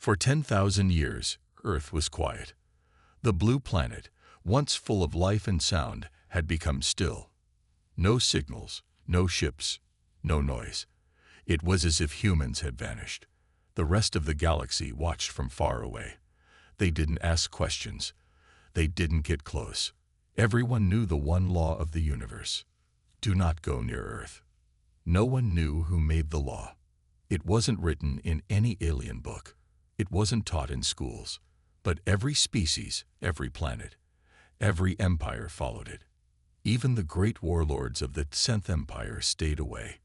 For 10,000 years, Earth was quiet. The blue planet, once full of life and sound, had become still. No signals, no ships, no noise. It was as if humans had vanished. The rest of the galaxy watched from far away. They didn't ask questions. They didn't get close. Everyone knew the one law of the universe. Do not go near Earth. No one knew who made the law. It wasn't written in any alien book. It wasn't taught in schools. But every species, every planet, every empire followed it. Even the great warlords of the 10th Empire stayed away.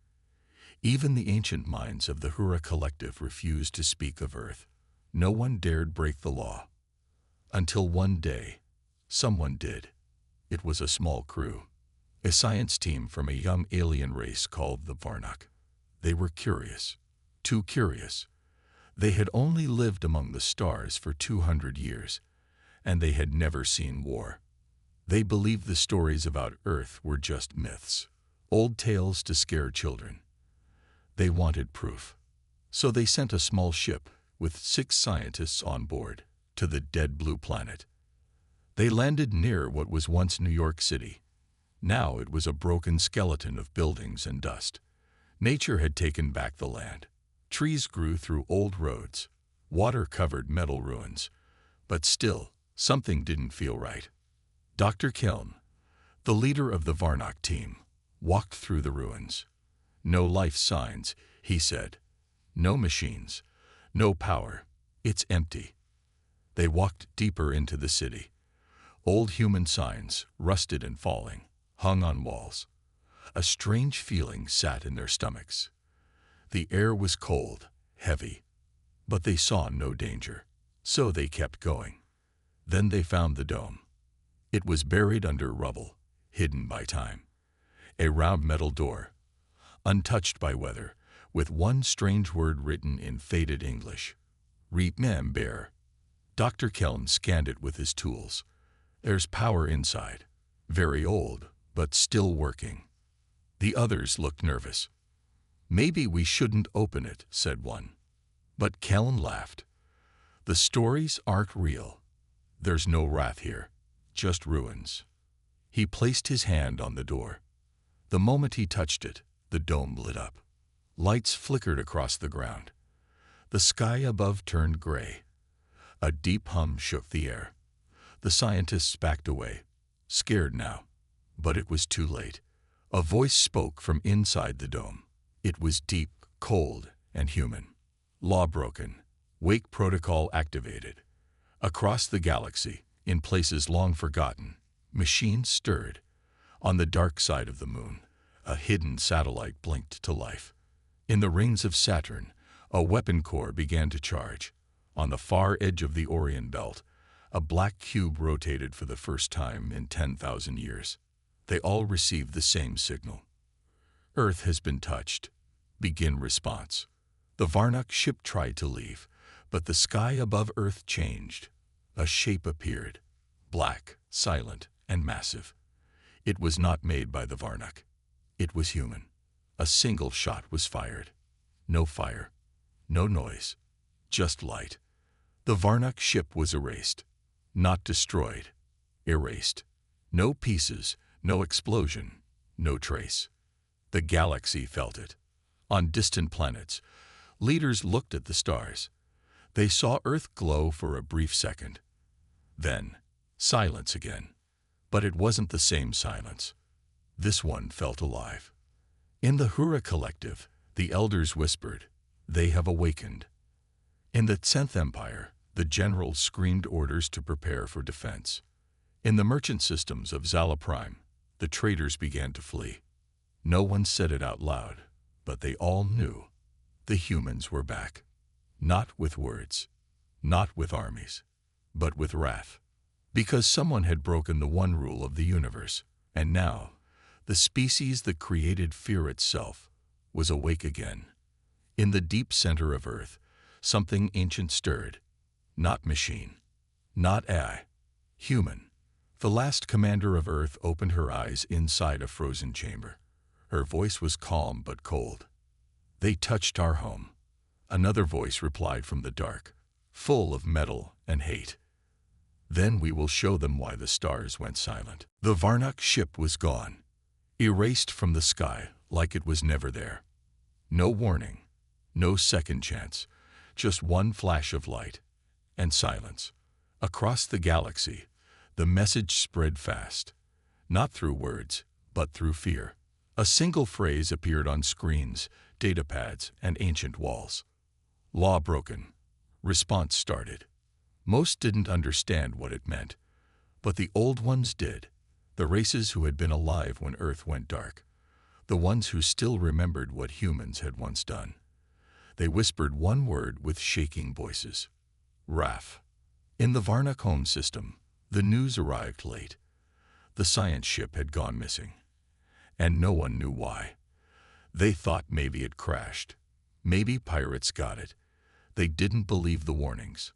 Even the ancient minds of the Hura Collective refused to speak of Earth. No one dared break the law. Until one day, someone did. It was a small crew. A science team from a young alien race called the Varnak. They were curious. Too curious. They had only lived among the stars for 200 years, and they had never seen war. They believed the stories about Earth were just myths, old tales to scare children. They wanted proof. So they sent a small ship with 6 scientists on board to the dead blue planet. They landed near what was once New York City. Now it was a broken skeleton of buildings and dust. Nature had taken back the land. Trees grew through old roads. Water covered metal ruins. But still, something didn't feel right. Dr. Keln, the leader of the Varnak team, walked through the ruins. No life signs, he said. No machines. No power. It's empty. They walked deeper into the city. Old human signs, rusted and falling, hung on walls. A strange feeling sat in their stomachs. The air was cold, heavy, but they saw no danger, so they kept going. Then they found the dome. It was buried under rubble, hidden by time. A round metal door, untouched by weather, with one strange word written in faded English. Remember. Dr. Keln scanned it with his tools. There's power inside, very old, but still working. The others looked nervous. Maybe we shouldn't open it, said one. But Keln laughed. The stories aren't real. There's no wrath here, just ruins. He placed his hand on the door. The moment he touched it, the dome lit up. Lights flickered across the ground. The sky above turned gray. A deep hum shook the air. The scientists backed away, scared now. But it was too late. A voice spoke from inside the dome. It was deep, cold, and human. Law broken. Wake protocol activated. Across the galaxy, in places long forgotten, machines stirred. On the dark side of the moon, a hidden satellite blinked to life. In the rings of Saturn, a weapon core began to charge. On the far edge of the Orion Belt, a black cube rotated for the first time in 10,000 years. They all received the same signal. Earth has been touched. Begin response. The Varnak ship tried to leave, but the sky above Earth changed. A shape appeared, black, silent, and massive. It was not made by the Varnak. It was human. A single shot was fired. No fire, no noise, just light. The Varnak ship was erased. Not destroyed, erased. No pieces, no explosion, no trace. The galaxy felt it. On distant planets, leaders looked at the stars. They saw Earth glow for a brief second. Then, silence again. But it wasn't the same silence. This one felt alive. In the Hura Collective, the elders whispered, "They have awakened." In the 10th Empire, the generals screamed orders to prepare for defense. In the merchant systems of Zala Prime, the traders began to flee. No one said it out loud, but they all knew. The humans were back. Not with words, not with armies, but with wrath. Because someone had broken the one rule of the universe, and now, the species that created fear itself was awake again. In the deep center of Earth, something ancient stirred. Not machine, not AI, human. The last commander of Earth opened her eyes inside a frozen chamber. Her voice was calm but cold. "They touched our home." Another voice replied from the dark. full of metal and hate. Then we will show them why the stars went silent. The Varnock ship was gone, erased from the sky like it was never there. No warning, no second chance, just one flash of light and silence. Across the galaxy, the message spread fast, not through words, but through fear. A single phrase appeared on screens, datapads, and ancient walls. Law broken. Response started. Most didn't understand what it meant, but the old ones did. The races who had been alive when Earth went dark. The ones who still remembered what humans had once done. They whispered one word with shaking voices. RAF. In the Varnock home system, the news arrived late. The science ship had gone missing, and no one knew why. They thought maybe it crashed. Maybe pirates got it. They didn't believe the warnings.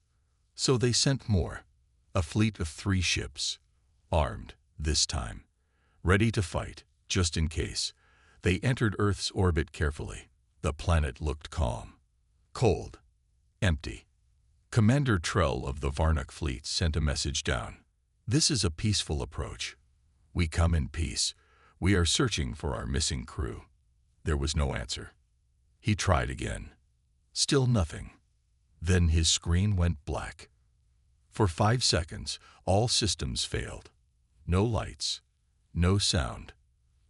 So they sent more. A fleet of 3 ships, armed this time, ready to fight, just in case. They entered Earth's orbit carefully. The planet looked calm, cold, empty. Commander Trell of the Varnock fleet sent a message down. This is a peaceful approach. We come in peace. We are searching for our missing crew. There was no answer. He tried again. Still nothing. Then his screen went black. For 5 seconds, all systems failed. No lights, no sound,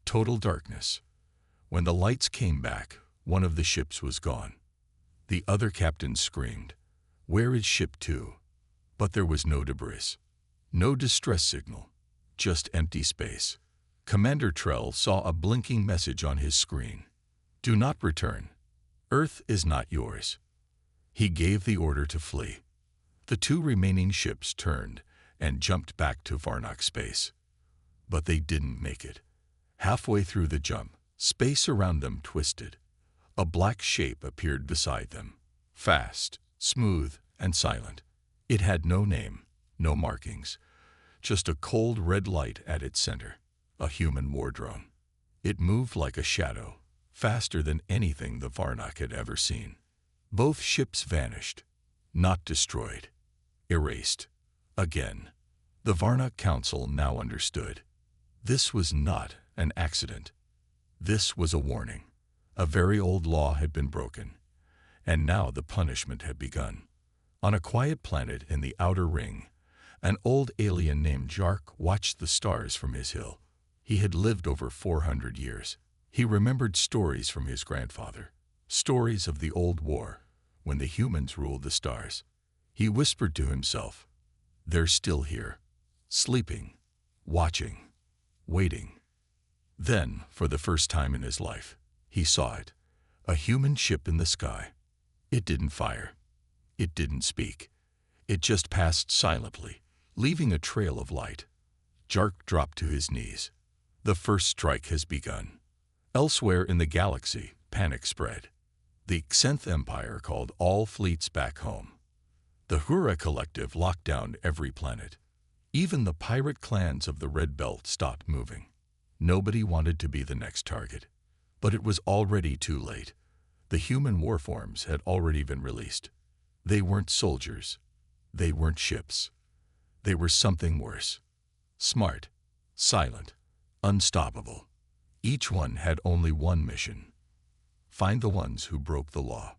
total darkness. When the lights came back, one of the ships was gone. The other captains screamed, "Where is ship 2?" But there was no debris. No distress signal, just empty space. Commander Trell saw a blinking message on his screen. "Do not return. Earth is not yours." He gave the order to flee. The 2 remaining ships turned and jumped back to Varnock space. But they didn't make it. Halfway through the jump, space around them twisted. A black shape appeared beside them, fast, smooth, and silent. It had no name, no markings, just a cold red light at its center, a human war drone. It moved like a shadow, faster than anything the Varnock had ever seen. Both ships vanished, not destroyed, erased. Again, the Varnock Council now understood. This was not an accident. This was a warning. A very old law had been broken, and now the punishment had begun. On a quiet planet in the outer ring, an old alien named Jark watched the stars from his hill. He had lived over 400 years. He remembered stories from his grandfather, stories of the old war, when the humans ruled the stars. He whispered to himself, "They're still here, sleeping, watching, waiting." Then, for the first time in his life, he saw it, a human ship in the sky. It didn't fire. It didn't speak. It just passed silently, leaving a trail of light. Jark dropped to his knees. The first strike has begun. Elsewhere in the galaxy, panic spread. The Xenth Empire called all fleets back home. The Hura Collective locked down every planet. Even the pirate clans of the Red Belt stopped moving. Nobody wanted to be the next target. But it was already too late. The human warforms had already been released. They weren't soldiers. They weren't ships. They were something worse. Smart, silent, unstoppable. Each one had only one mission: find the ones who broke the law,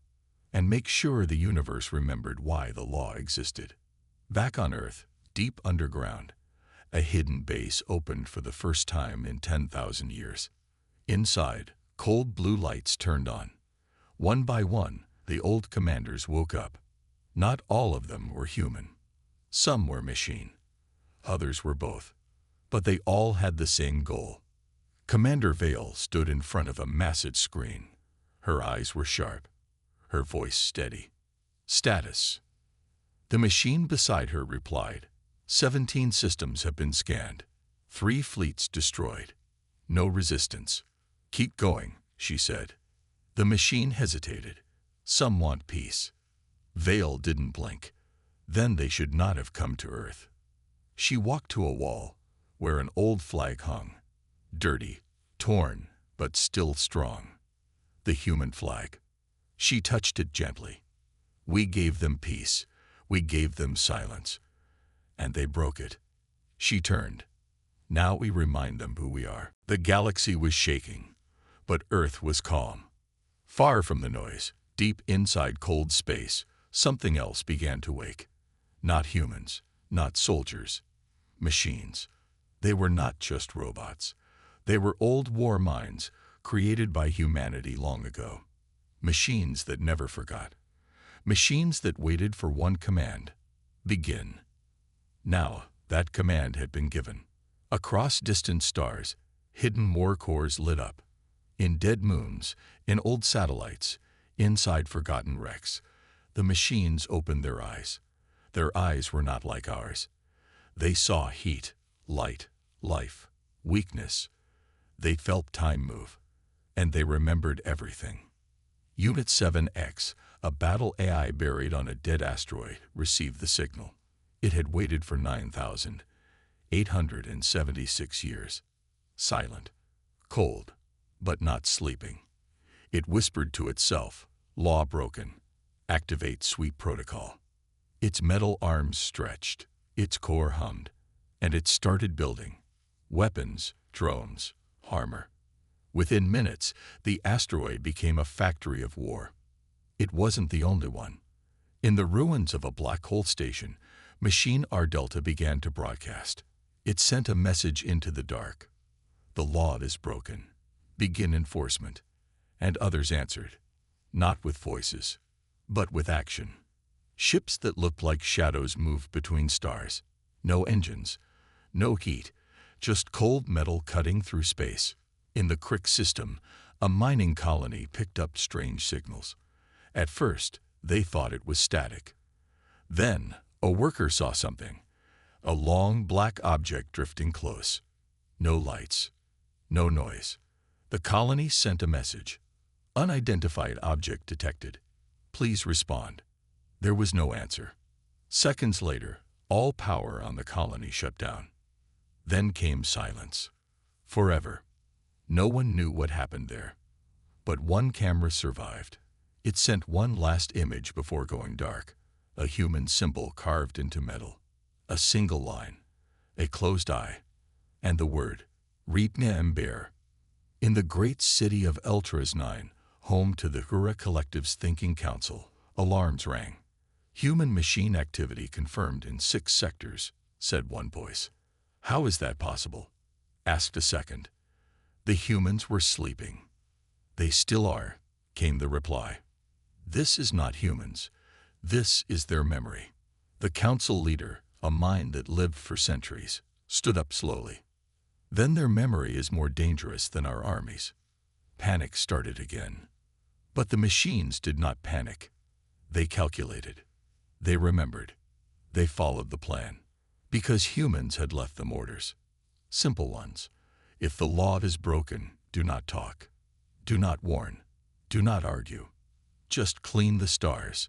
and make sure the universe remembered why the law existed. Back on Earth, deep underground, a hidden base opened for the first time in 10,000 years. Inside, cold blue lights turned on. One by one, the old commanders woke up. Not all of them were human. Some were machine. Others were both. But they all had the same goal. Commander Vale stood in front of a massive screen. Her eyes were sharp, her voice steady. "Status." The machine beside her replied, 17 systems have been scanned. 3 fleets destroyed. No resistance. "Keep going," she said. The machine hesitated. Some want peace. Vale didn't blink. Then they should not have come to Earth. She walked to a wall where an old flag hung. Dirty, torn, but still strong. The human flag. She touched it gently. "We gave them peace. We gave them silence, and they broke it. She turned. Now we remind them who we are. The galaxy was shaking, but Earth was calm. Far from the noise, deep inside cold space, something else began to wake. Not humans, not soldiers, machines. They were not just robots. They were old war minds created by humanity long ago. Machines that never forgot. Machines that waited for one command: begin. Now, that command had been given. Across distant stars, hidden war cores lit up. In dead moons, in old satellites, inside forgotten wrecks, the machines opened their eyes. Their eyes were not like ours. They saw heat, light, life, weakness. They felt time move, and they remembered everything. Unit 7X, a battle AI buried on a dead asteroid, received the signal. It had waited for 9,876 years. Silent, cold, but not sleeping. It whispered to itself, law broken. Activate sweep protocol. Its metal arms stretched, its core hummed, and it started building. Weapons, drones, armor. Within minutes, the asteroid became a factory of war. It wasn't the only one. In the ruins of a black hole station, Machine R Delta began to broadcast. It sent a message into the dark. The law is broken. Begin enforcement. And others answered, not with voices, but with action. Ships that looked like shadows moved between stars. No engines, no heat, just cold metal cutting through space. In the Crick system, a mining colony picked up strange signals. At first, they thought it was static. Then, a worker saw something. A long black object drifting close. No lights, no noise. The colony sent a message. Unidentified object detected. Please respond. There was no answer. Seconds later, all power on the colony shut down. Then came silence. Forever. No one knew what happened there. But one camera survived. It sent one last image before going dark. A human symbol carved into metal. A single line. A closed eye. And the word, Reapna Ember. In the great city of Eltras 9, home to the Hura Collective's Thinking Council, alarms rang. Human-machine activity confirmed in 6 sectors, said one voice. How is that possible? Asked a second. The humans were sleeping. They still are, came the reply. This is not humans. This is their memory. The council leader, a mind that lived for centuries, stood up slowly. Then their memory is more dangerous than our armies. Panic started again. But the machines did not panic. They calculated. They remembered. They followed the plan. Because humans had left them orders. Simple ones. If the law is broken, do not talk. Do not warn. Do not argue. Just clean the stars.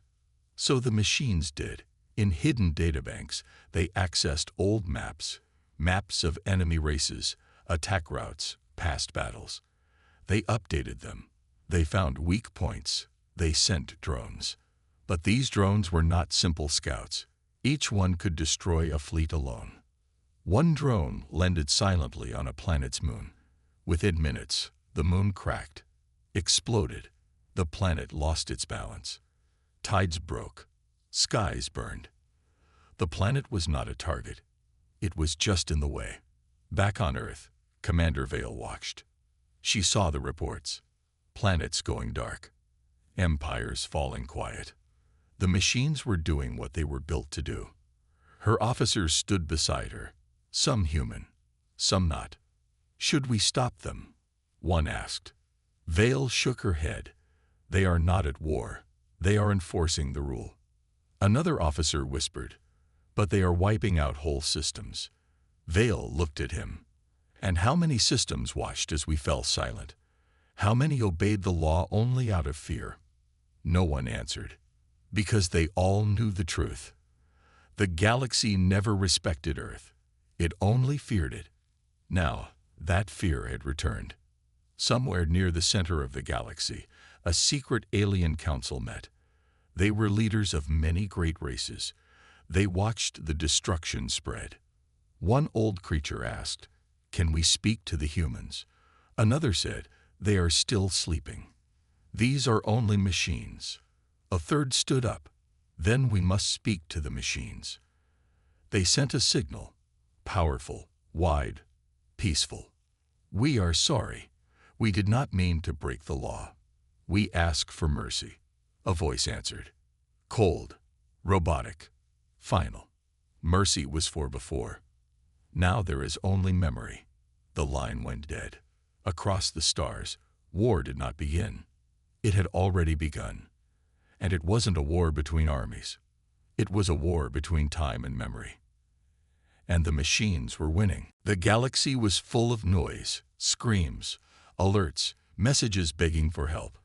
So the machines did. In hidden databanks, they accessed old maps, maps of enemy races, attack routes, past battles. They updated them. They found weak points. They sent drones. But these drones were not simple scouts. Each one could destroy a fleet alone. One drone landed silently on a planet's moon. Within minutes, the moon cracked, exploded. The planet lost its balance. Tides broke. Skies burned. The planet was not a target. It was just in the way. Back on Earth, Commander Vale watched. She saw the reports. Planets going dark. Empires falling quiet. The machines were doing what they were built to do. Her officers stood beside her, some human, some not. Should we stop them? One asked. Vale shook her head. They are not at war. They are enforcing the rule. Another officer whispered, but they are wiping out whole systems. Vale looked at him. And how many systems watched as we fell silent? How many obeyed the law only out of fear? No one answered, because they all knew the truth. The galaxy never respected Earth. It only feared it. Now, that fear had returned. Somewhere near the center of the galaxy, a secret alien council met. They were leaders of many great races, They watched the destruction spread. One old creature asked, "Can we speak to the humans?" Another said, "They are still sleeping. These are only machines." A third stood up, "Then we must speak to the machines." They sent a signal, powerful, wide, peaceful. "We are sorry. We did not mean to break the law. We ask for mercy," a voice answered. Cold, robotic, final. Mercy was for before. Now there is only memory. The line went dead. Across the stars, war did not begin. It had already begun. And it wasn't a war between armies. It was a war between time and memory. And the machines were winning. The galaxy was full of noise, screams, alerts, messages begging for help.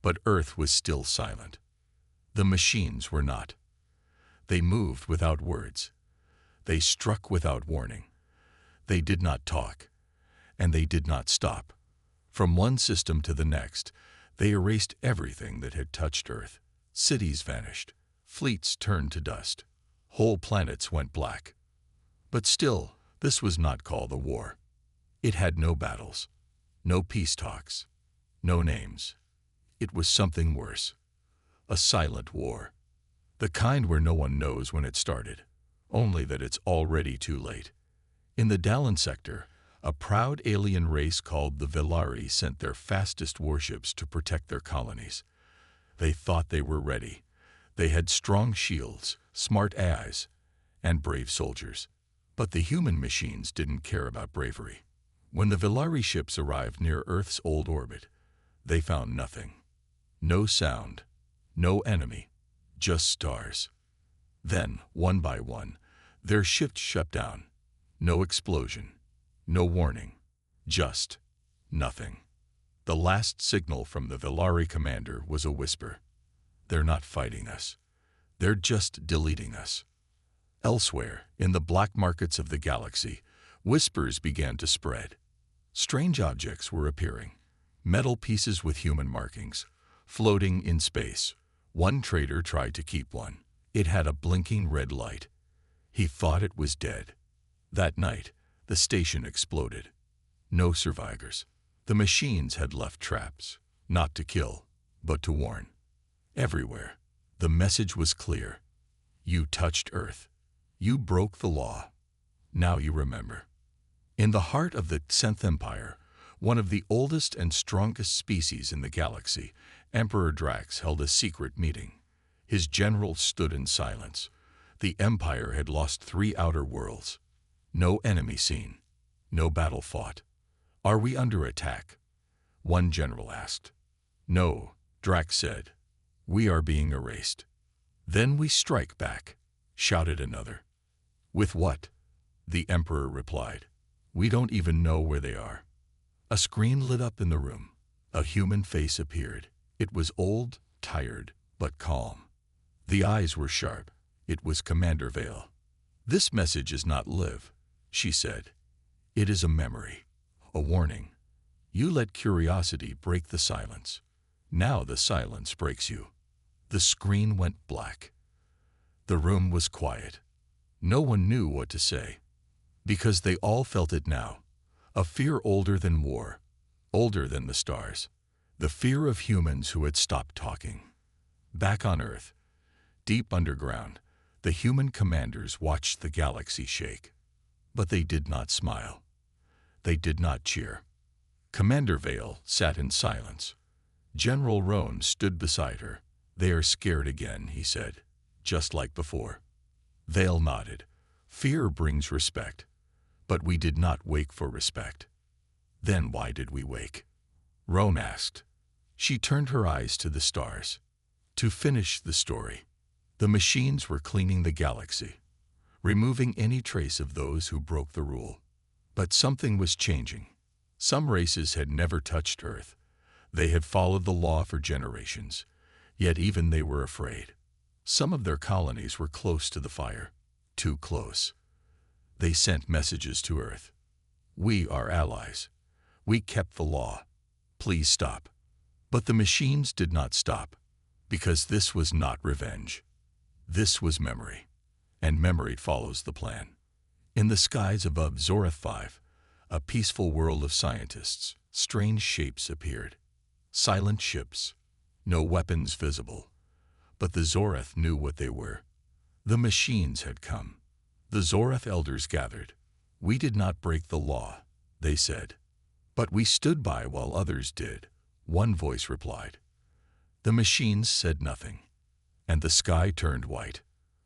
But Earth was still silent. The machines were not. They moved without words. They struck without warning. They did not talk. And they did not stop. From one system to the next, they erased everything that had touched Earth. Cities vanished. Fleets turned to dust. Whole planets went black. But still, this was not called a war. It had no battles, no peace talks, no names. It was something worse. A silent war. The kind where no one knows when it started, only that it's already too late. In the Dallin sector, a proud alien race called the Velari sent their fastest warships to protect their colonies. They thought they were ready. They had strong shields, smart AIs, and brave soldiers. But the human machines didn't care about bravery. When the Velari ships arrived near Earth's old orbit, they found nothing. No sound, no enemy, just stars. Then, one by one, their ships shut down. No explosion, no warning, just nothing. The last signal from the Velari commander was a whisper. "They're not fighting us. They're just deleting us." Elsewhere, in the black markets of the galaxy, whispers began to spread. Strange objects were appearing. Metal pieces with human markings, floating in space. One trader tried to keep one. It had a blinking red light. He thought it was dead. That night, the station exploded. No survivors. The machines had left traps, not to kill, but to warn. Everywhere, the message was clear. You touched Earth. You broke the law. Now you remember. In the heart of the Tenth Empire, one of the oldest and strongest species in the galaxy, Emperor Drax held a secret meeting. His generals stood in silence. The Empire had lost 3 outer worlds. No enemy seen. No battle fought. "Are we under attack?" one general asked. "No," Drax said. "We are being erased." "Then we strike back," shouted another. "With what?" the Emperor replied. "We don't even know where they are." A screen lit up in the room. A human face appeared. It was old, tired, but calm. The eyes were sharp. It was Commander Vale. "This message is not live," she said. "It is a memory, a warning. You let curiosity break the silence. Now the silence breaks you." The screen went black. The room was quiet. No one knew what to say, because they all felt it now. A fear older than war, older than the stars. The fear of humans who had stopped talking. Back on Earth, deep underground, the human commanders watched the galaxy shake. But they did not smile. They did not cheer. Commander Vale sat in silence. General Roan stood beside her. "They are scared again," he said, "just like before." Vale nodded. "Fear brings respect. But we did not wake for respect." "Then why did we wake?" Roan asked. She turned her eyes to the stars. To finish the story, the machines were cleaning the galaxy, removing any trace of those who broke the rule. But something was changing. Some races had never touched Earth. They had followed the law for generations, yet even they were afraid. Some of their colonies were close to the fire, too close. They sent messages to Earth. "We are allies. We kept the law. Please stop." But the machines did not stop, because this was not revenge. This was memory. and memory follows the plan. In the skies above Zorath 5, a peaceful world of scientists, strange shapes appeared. Silent ships, no weapons visible. But the Zorath knew what they were. The machines had come. The Zorath elders gathered. "We did not break the law," they said. "But we stood by while others did," one voice replied. The machines said nothing, and the sky turned white.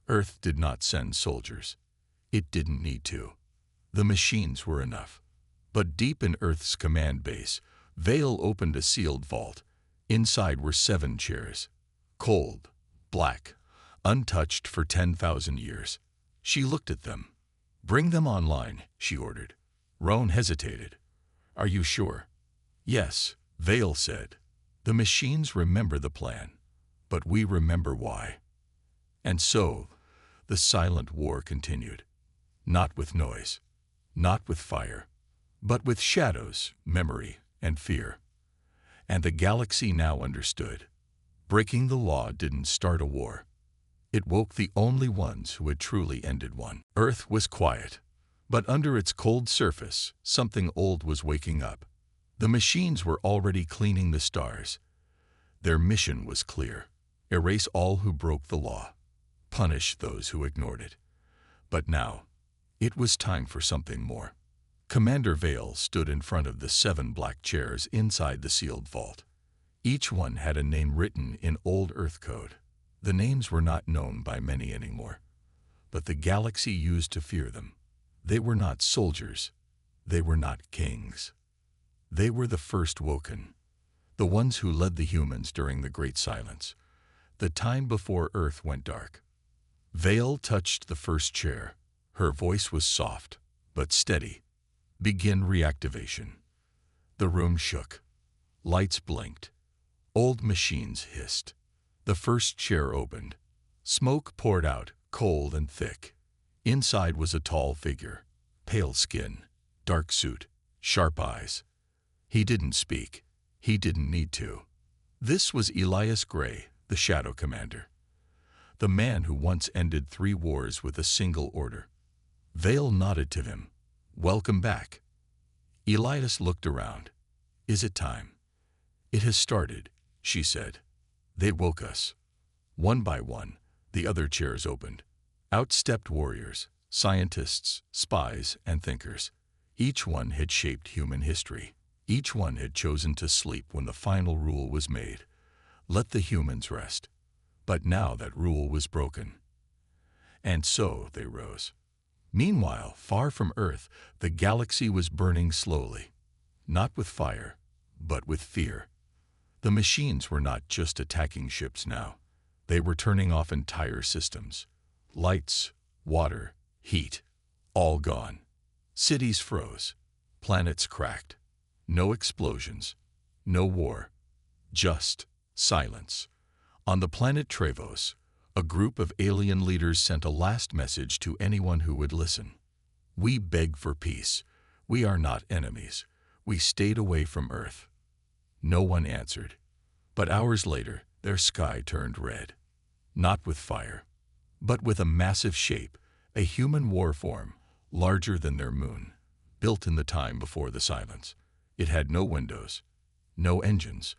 Earth did not send soldiers. It didn't need to. The machines were enough. But deep in Earth's command base, Vale opened a sealed vault. Inside were 7 chairs. Cold, black, untouched for 10,000 years. She looked at them. "Bring them online," she ordered. Roan hesitated. "Are you sure?" "Yes," Vale said. "The machines remember the plan, but we remember why." And so, the silent war continued. Not with noise, not with fire, but with shadows, memory, and fear. And the galaxy now understood. Breaking the law didn't start a war. It woke the only ones who had truly ended one. Earth was quiet, but under its cold surface, something old was waking up. The machines were already cleaning the stars. Their mission was clear: erase all who broke the law, punish those who ignored it. But now, it was time for something more. Commander Vale stood in front of the 7 black chairs inside the sealed vault. Each one had a name written in old Earth code. The names were not known by many anymore, but the galaxy used to fear them. They were not soldiers. They were not kings. They were the first woken, the ones who led the humans during the Great Silence, the time before Earth went dark. Vale touched the first chair. Her voice was soft, but steady. "Begin reactivation." The room shook. Lights blinked. Old machines hissed. The first chair opened. Smoke poured out, cold and thick. Inside was a tall figure, pale skin, dark suit, sharp eyes. He didn't speak. He didn't need to. This was Elias Gray, the Shadow Commander. The man who once ended 3 wars with a single order. Vale nodded to him. "Welcome back." Elias looked around. "Is it time?" "It has started," she said. "They woke us." One by one, the other chairs opened. Out stepped warriors, scientists, spies, and thinkers. Each one had shaped human history. Each one had chosen to sleep when the final rule was made. Let the humans rest. But now that rule was broken. And so they rose. Meanwhile, far from Earth, the galaxy was burning slowly. Not with fire, but with fear. The machines were not just attacking ships now. They were turning off entire systems. Lights, water, heat, all gone. Cities froze. Planets cracked. No explosions. No war. Just silence. On the planet Trevos, a group of alien leaders sent a last message to anyone who would listen. "We beg for peace. We are not enemies. We stayed away from Earth." No one answered. But hours later, their sky turned red. Not with fire, but with a massive shape, a human war form, larger than their moon, built in the time before the silence. It had no windows, no engines,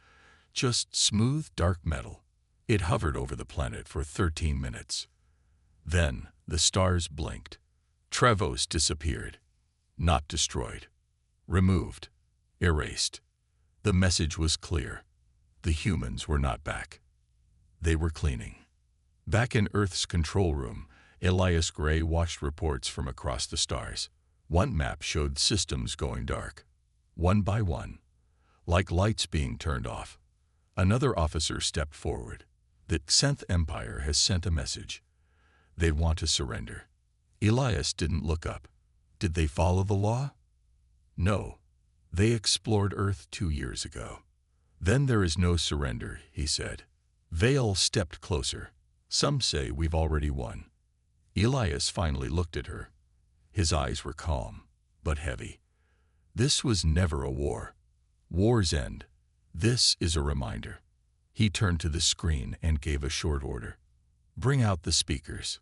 just smooth, dark metal. It hovered over the planet for 13 minutes. Then the stars blinked. Trevos disappeared. Not destroyed. Removed. Erased. The message was clear. The humans were not back. They were cleaning. Back in Earth's control room, Elias Gray watched reports from across the stars. One map showed systems going dark. One by one, like lights being turned off. Another officer stepped forward. "The Xenth Empire has sent a message. They want to surrender." Elias didn't look up. Did they follow the law? No. They explored Earth 2 years ago. "Then there is no surrender," he said. Vale stepped closer. "Some say we've already won." Elias finally looked at her. His eyes were calm, but heavy. "This was never a war. Wars end. This is a reminder." He turned to the screen and gave a short order. "Bring out the speakers."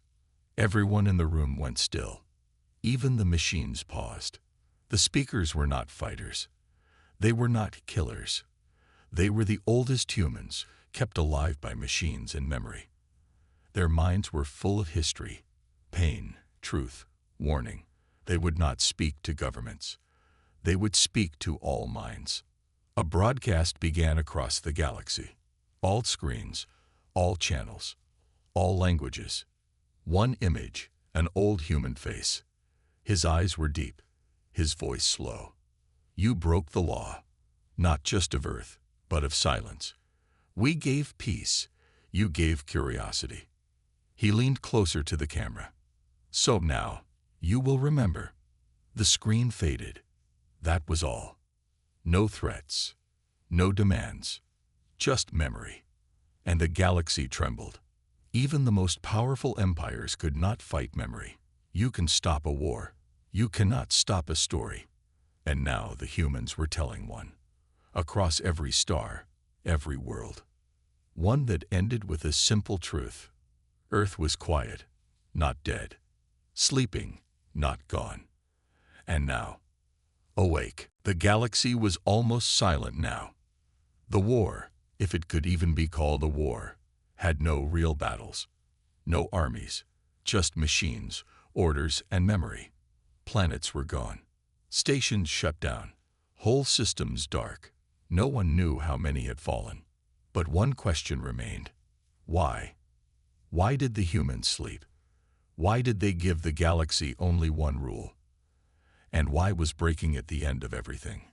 Everyone in the room went still. Even the machines paused. The speakers were not fighters. They were not killers. They were the oldest humans, kept alive by machines and memory. Their minds were full of history, pain, truth, warning. They would not speak to governments. They would speak to all minds. A broadcast began across the galaxy. All screens, all channels, all languages. One image, an old human face. His eyes were deep, his voice slow. You broke the law, not just of Earth, but of silence. We gave peace, you gave curiosity. He leaned closer to the camera. So now, you will remember. The screen faded. That was all. No threats, no demands, just memory. And the galaxy trembled. Even the most powerful empires could not fight memory. You can stop a war. You cannot stop a story. And now the humans were telling one. Across every star, every world. One that ended with a simple truth. Earth was quiet, not dead. Sleeping, not gone. And now, awake. The galaxy was almost silent now. The war, if it could even be called a war, had no real battles. No armies, just machines, orders, and memory. Planets were gone. Stations shut down. Whole systems dark. No one knew how many had fallen. But one question remained. Why? Why did the humans sleep? Why did they give the galaxy only one rule? And why was breaking at the end of everything?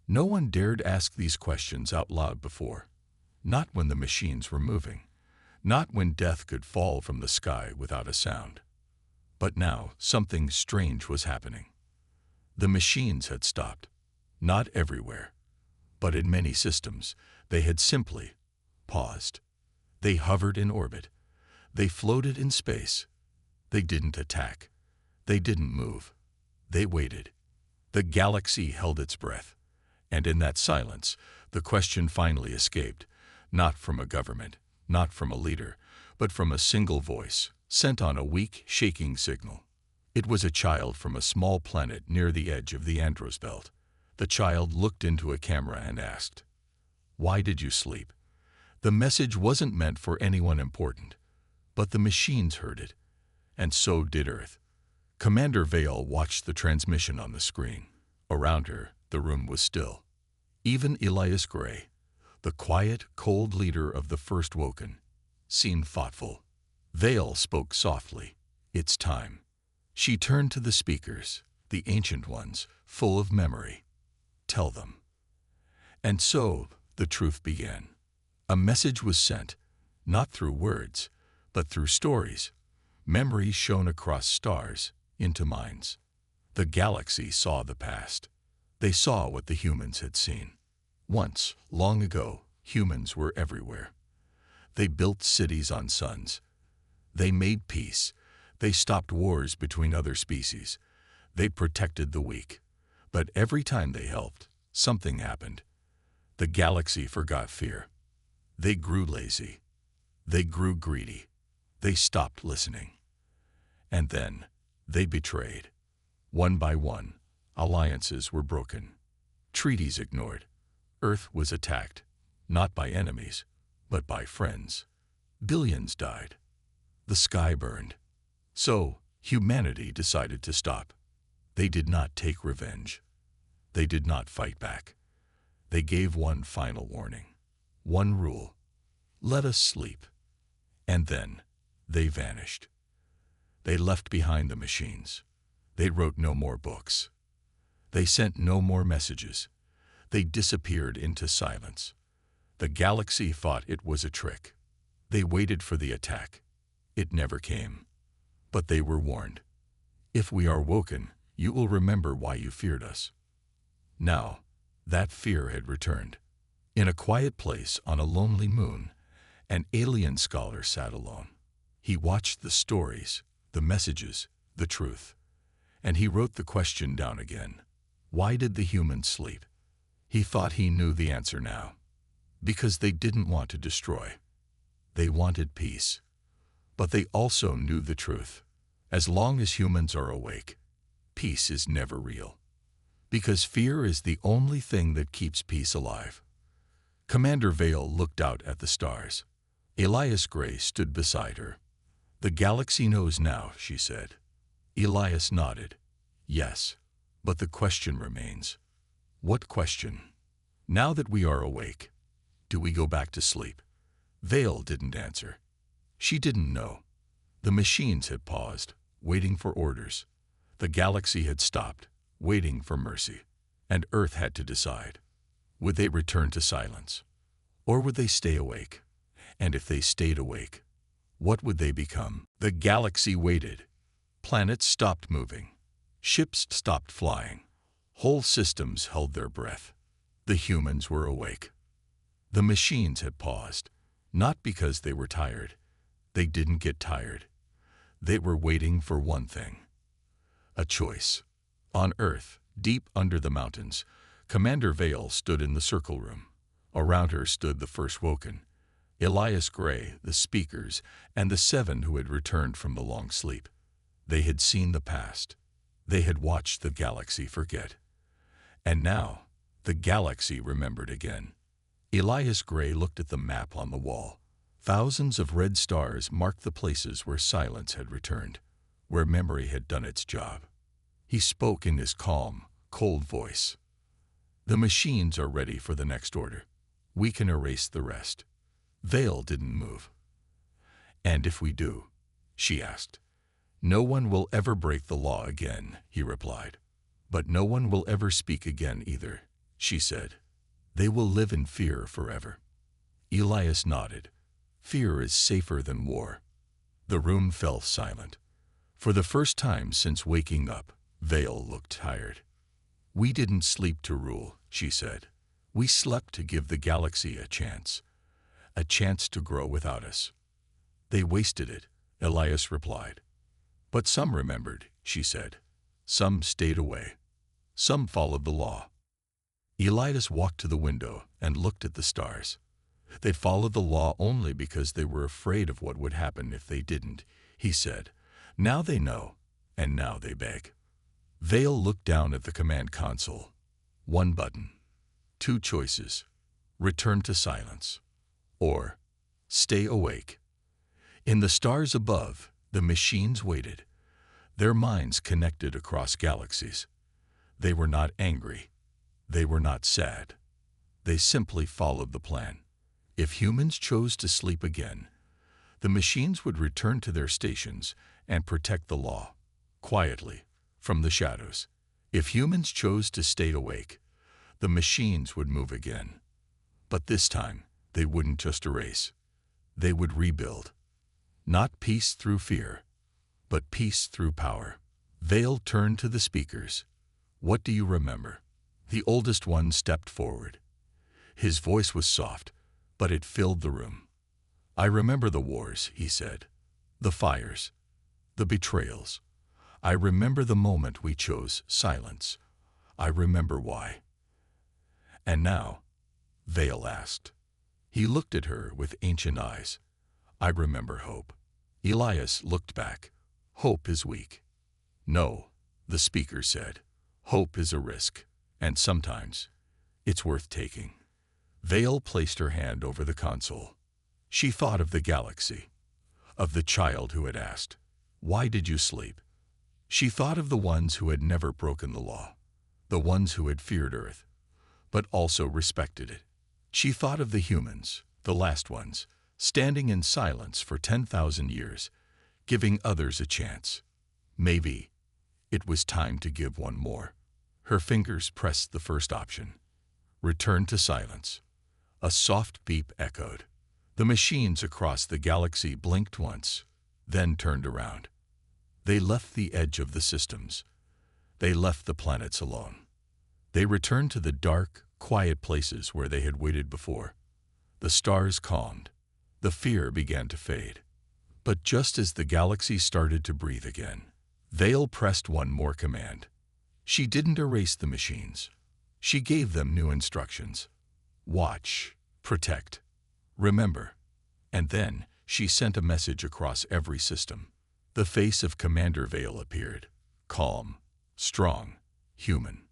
No one dared ask these questions out loud before. Not when the machines were moving. Not when death could fall from the sky without a sound. But now something strange was happening. The machines had stopped. Not everywhere. But in many systems, they had simply paused. They hovered in orbit. They floated in space. They didn't attack. They didn't move. They waited. The galaxy held its breath. And in that silence, the question finally escaped, not from a government, not from a leader, but from a single voice, sent on a weak, shaking signal. It was a child from a small planet near the edge of the Andros belt. The child looked into a camera and asked, "Why did you sleep?" The message wasn't meant for anyone important, but the machines heard it, and so did Earth. Commander Vale watched the transmission on the screen. Around her, the room was still. Even Elias Gray, the quiet, cold leader of the First Woken, seemed thoughtful. Vale spoke softly. "It's time." She turned to the speakers, the ancient ones, full of memory. "Tell them." And so the truth began. A message was sent, not through words, but through stories. Memories shone across stars, into minds. The galaxy saw the past. They saw what the humans had seen. Once, long ago, humans were everywhere. They built cities on suns. They made peace. They stopped wars between other species. They protected the weak. But every time they helped, something happened. The galaxy forgot fear. They grew lazy. They grew greedy. They stopped listening. And then, they betrayed. One by one, alliances were broken. Treaties ignored. Earth was attacked, not by enemies, but by friends. Billions died. The sky burned. So, humanity decided to stop. They did not take revenge. They did not fight back. They gave one final warning. One rule. Let us sleep. And then, they vanished. They left behind the machines. They wrote no more books. They sent no more messages. They disappeared into silence. The galaxy thought it was a trick. They waited for the attack. It never came. But they were warned. If we are woken, you will remember why you feared us. Now, that fear had returned. In a quiet place on a lonely moon, an alien scholar sat alone. He watched the stories, the messages, the truth. And he wrote the question down again. Why did the humans sleep? He thought he knew the answer now. Because they didn't want to destroy. They wanted peace. But they also knew the truth. As long as humans are awake, peace is never real. Because fear is the only thing that keeps peace alive. Commander Vale looked out at the stars. Elias Gray stood beside her. "The galaxy knows now," she said. Elias nodded. "Yes, but the question remains." "What question?" "Now that we are awake, do we go back to sleep?" Vale didn't answer. She didn't know. The machines had paused, waiting for orders. The galaxy had stopped, waiting for mercy. And Earth had to decide. Would they return to silence? Or would they stay awake? And if they stayed awake, what would they become? The galaxy waited. Planets stopped moving. Ships stopped flying. Whole systems held their breath. The humans were awake. The machines had paused, not because they were tired. They didn't get tired. They were waiting for one thing. A choice. On Earth, deep under the mountains, Commander Vale stood in the circle room. Around her stood the first woken, Elias Gray, the speakers, and the 7 who had returned from the long sleep. They had seen the past. They had watched the galaxy forget. And now, the galaxy remembered again. Elias Gray looked at the map on the wall. Thousands of red stars marked the places where silence had returned, where memory had done its job. He spoke in his calm, cold voice. "The machines are ready for the next order. We can erase the rest." Vale didn't move. "And if we do?" she asked. "No one will ever break the law again," he replied. "But no one will ever speak again either," she said. "They will live in fear forever." Elias nodded. "Fear is safer than war." The room fell silent. For the first time since waking up, Vale looked tired. "We didn't sleep to rule," she said. "We slept to give the galaxy a chance to grow without us." "They wasted it," Elias replied. "But some remembered," she said. "Some stayed away. Some followed the law." Elias walked to the window and looked at the stars. "They followed the law only because they were afraid of what would happen if they didn't," he said. "Now they know, and now they beg." Vale looked down at the command console. One button. 2 choices. Return to silence. Or stay awake. In the stars above, the machines waited. Their minds connected across galaxies. They were not angry. They were not sad. They simply followed the plan. If humans chose to sleep again, the machines would return to their stations and protect the law, quietly, from the shadows. If humans chose to stay awake, the machines would move again. But this time, they wouldn't just erase. They would rebuild. Not peace through fear, but peace through power. Vale turned to the speakers. "What do you remember?" The oldest one stepped forward. His voice was soft, but it filled the room. "I remember the wars," he said. "The fires. The betrayals. I remember the moment we chose silence. I remember why." "And now?" Vale asked. He looked at her with ancient eyes. "I remember hope." Elias looked back. "Hope is weak." "No," the speaker said. "Hope is a risk, and sometimes it's worth taking." Vale placed her hand over the console. She thought of the galaxy, of the child who had asked, "Why did you sleep?" She thought of the ones who had never broken the law, the ones who had feared Earth, but also respected it. She thought of the humans, the last ones, standing in silence for 10,000 years, giving others a chance. Maybe it was time to give one more. Her fingers pressed the first option. Return to silence. A soft beep echoed. The machines across the galaxy blinked once, then turned around. They left the edge of the systems. They left the planets alone. They returned to the dark, quiet places where they had waited before. The stars calmed. The fear began to fade. But just as the galaxy started to breathe again, Vale pressed one more command. She didn't erase the machines. She gave them new instructions. Watch, protect, remember. And then she sent a message across every system. The face of Commander Vale appeared, calm, strong, human.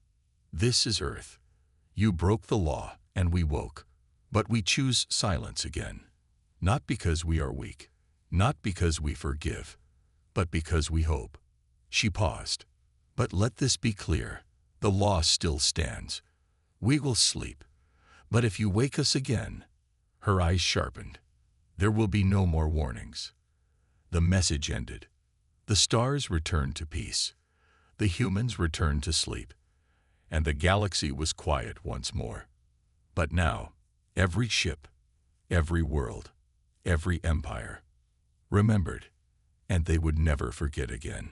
"This is Earth. You broke the law, and we woke. But we choose silence again. Not because we are weak, not because we forgive, but because we hope." She paused. "But let this be clear. The law still stands. We will sleep. But if you wake us again," her eyes sharpened, "there will be no more warnings." The message ended. The stars returned to peace. The humans returned to sleep. And the galaxy was quiet once more. But now, every ship, every world, every empire remembered, and they would never forget again.